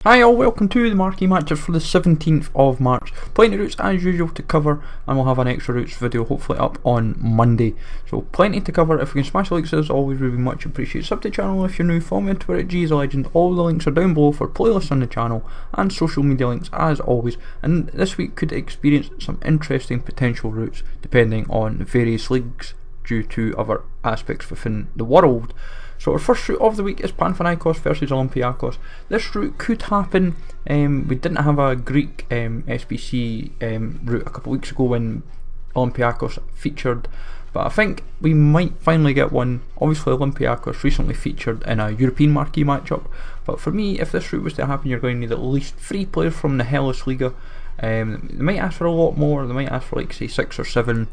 Hi all, welcome to the Marquee Matchups for the 17th of March. Plenty of routes as usual to cover, and we'll have an extra routes video hopefully up on Monday. So plenty to cover. If we can smash the likes as always, would be much appreciated. Sub to the channel if you're new, follow me on Twitter at GSLegend. All the links are down below for playlists on the channel and social media links as always. And this week could experience some interesting potential routes depending on various leagues due to other aspects within the world. So our first route of the week is Panathinaikos versus Olympiacos. This route could happen. We didn't have a Greek SBC route a couple of weeks ago when Olympiacos featured, but I think we might finally get one. Obviously Olympiacos recently featured in a European Marquee matchup, but for me, if this route was to happen, you're going to need at least 3 players from the Hellas Liga. They might ask for a lot more. They might ask for like say 6 or 7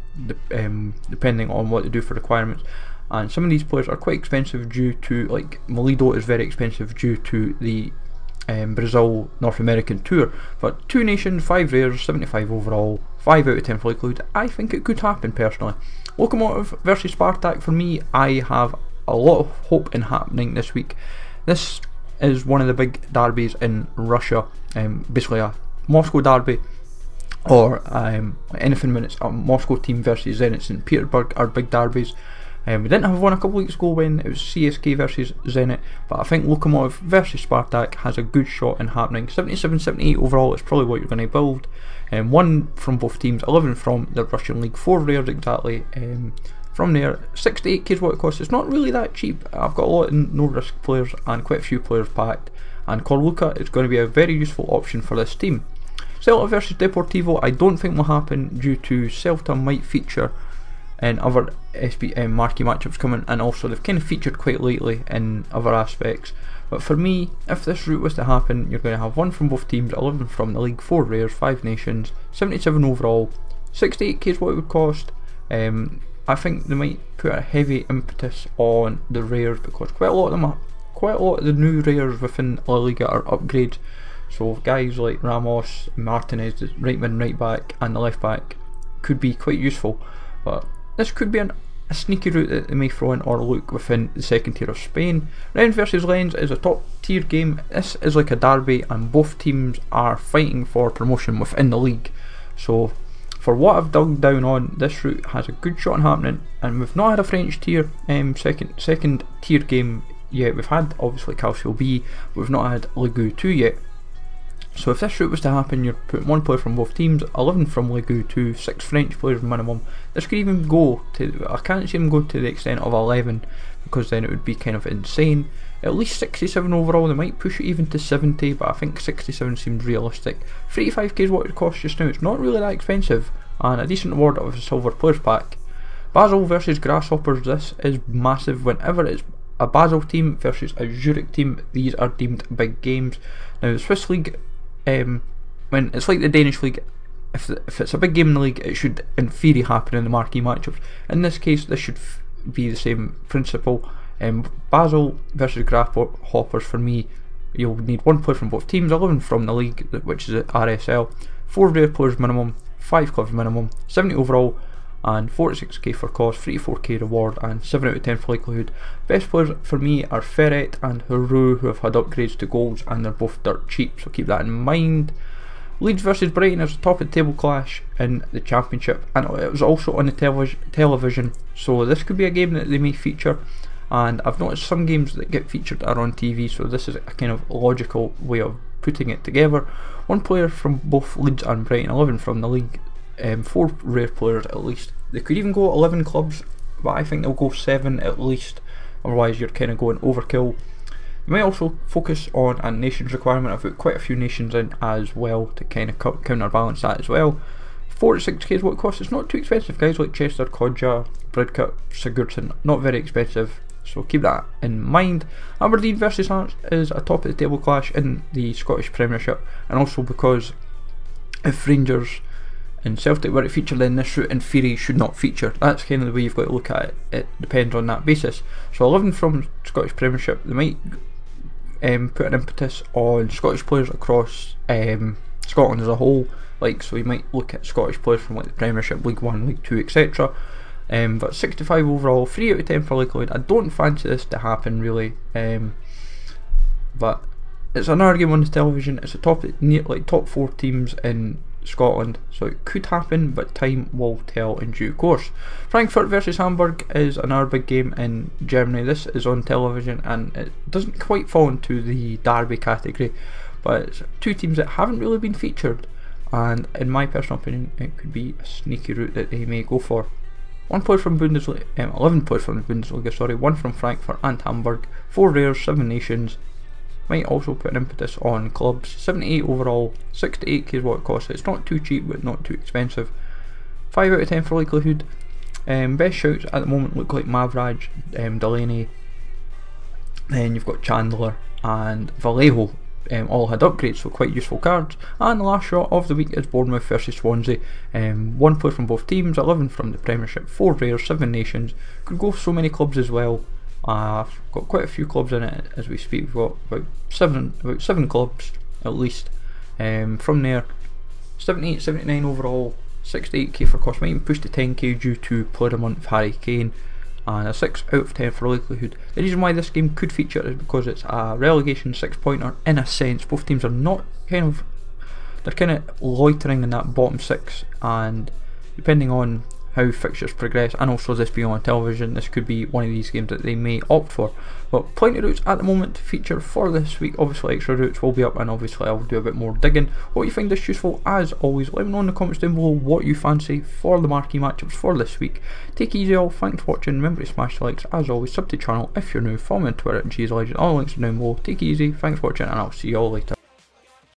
depending on what they do for requirements. And some of these players are quite expensive due to, like Molido is very expensive due to the Brazil North American tour. But 2 nations, 5 rares, 75 overall, 5 out of 10 for likelihood. I think it could happen personally. Lokomotiv versus Spartak, for me, I have a lot of hope in happening this week. This is one of the big derbies in Russia, basically a Moscow derby, or anything when it's a Moscow team versus Zenit St. Petersburg are big derbies. We didn't have one a couple of weeks ago when it was CSK versus Zenit, but I think Lokomotiv versus Spartak has a good shot in happening. 77-78 overall is probably what you're going to build. 1 from both teams, 11 from the Russian league, 4 rares exactly. From there, 68k is what it costs. It's not really that cheap. I've got a lot of no risk players and quite a few players packed, and Corluka is going to be a very useful option for this team. Celta versus Deportivo, I don't think will happen due to Celta might feature in other Marquee matchups coming, and also they've kind of featured quite lately in other aspects. But for me, if this route was to happen, you're going to have 1 from both teams, 11 from the league, 4 rares, 5 nations, 77 overall, 68k is what it would cost. I think they might put a heavy impetus on the rares because quite a lot of the new rares within La Liga are upgrades. So guys like Ramos, Martinez, the right mid and right back, and the left back could be quite useful. But this could be a sneaky route that they may throw in or look within the second tier of Spain. Rennes versus Lens is a top tier game. This is like a derby and both teams are fighting for promotion within the league. So for what I've dug down on, this route has a good shot in happening, and we've not had a French tier second tier game yet. We've had obviously Calcio B, we've not had Ligue 2 yet. So if this route was to happen, you're putting 1 player from both teams, 11 from Ligue 2, 6 French players minimum. This could even go to, I can't see them go to the extent of 11, because then it would be kind of insane. At least 67 overall, they might push it even to 70, but I think 67 seems realistic. 35k is what it costs just now. It's not really that expensive, and a decent reward of a silver players pack. Basel versus Grasshoppers, this is massive. Whenever it's a Basel team versus a Zurich team, these are deemed big games. Now the Swiss league, when it's like the Danish league, if it's a big game in the league, it should in theory happen in the Marquee matchups. In this case, this should be the same principle. Basel versus Grasshoppers, for me, you'll need 1 player from both teams, 11 from the league, which is at RSL, 4 rare players minimum, 5 clubs minimum, 70 overall, and 46k for cost, 34k reward, and 7 out of 10 for likelihood. Best players for me are Ferret and Huru, who have had upgrades to goals, and they're both dirt cheap, so keep that in mind. Leeds versus Brighton is a top of the table clash in the Championship, and it was also on the television, so this could be a game that they may feature. And I've noticed some games that get featured are on TV, so this is a kind of logical way of putting it together. 1 player from both Leeds and Brighton, 11 from the league, 4 rare players at least. They could even go 11 clubs, but I think they'll go 7 at least, otherwise you're kind of going overkill. You might also focus on a nations requirement. I've got quite a few nations in as well to kind of counterbalance that as well. 46k is what it costs. It's not too expensive. Guys like Chester, Kodja, Bridcut, Sigurdsson, not very expensive, so keep that in mind. Aberdeen versus Hearts is a top of the table clash in the Scottish Premiership, and also because if Rangers and Celtic were to feature, then this route in theory should not feature. That's kind of the way you've got to look at it. It depends on that basis. So 11 from Scottish Premiership, they might put an impetus on Scottish players across Scotland as a whole. Like, so you might look at Scottish players from like the Premiership, League 1, League 2, etc. But 65 overall, 3 out of 10 for likelihood. I don't fancy this to happen really, but it's another game on the television. It's a top 4 teams in Scotland, so it could happen, but time will tell in due course. Frankfurt versus Hamburg is another big game in Germany. This is on television and it doesn't quite fall into the derby category, but it's two teams that haven't really been featured, and in my personal opinion it could be a sneaky route that they may go for. 1 point from Bundesliga, 11 points from the Bundesliga, sorry, 1 from Frankfurt and Hamburg, 4 rares, 7 nations. Might also put an impetus on clubs. 78 overall, 68k is what it costs. It's not too cheap but not too expensive. 5 out of 10 for likelihood. Best shouts at the moment look like Mavraj, Delaney, then you've got Chandler and Vallejo. All had upgrades, so quite useful cards. And the last shot of the week is Bournemouth versus Swansea. 1 player from both teams, 11 from the Premiership, 4 rares, 7 nations. Could go for so many clubs as well. I've got quite a few clubs in it as we speak. We've got about seven clubs at least. From there, 78, 79 overall, 68k for cost, might even push to 10k due to player of the month Harry Kane, and a 6 out of 10 for likelihood. The reason why this game could feature is because it's a relegation 6-pointer in a sense. Both teams are not they're kind of loitering in that bottom 6, and depending on how fixtures progress, and also this being on television, this could be one of these games that they may opt for. But plenty of routes at the moment to feature for this week. Obviously extra routes will be up, and obviously I'll do a bit more digging. What you find this useful, as always, let me know in the comments down below what you fancy for the marquee matchups for this week. Take it easy all, thanks for watching, remember to smash the likes, as always sub to the channel if you're new, follow me on Twitter at GSLegend, all the links are down below. Take it easy, thanks for watching, and I'll see you all later.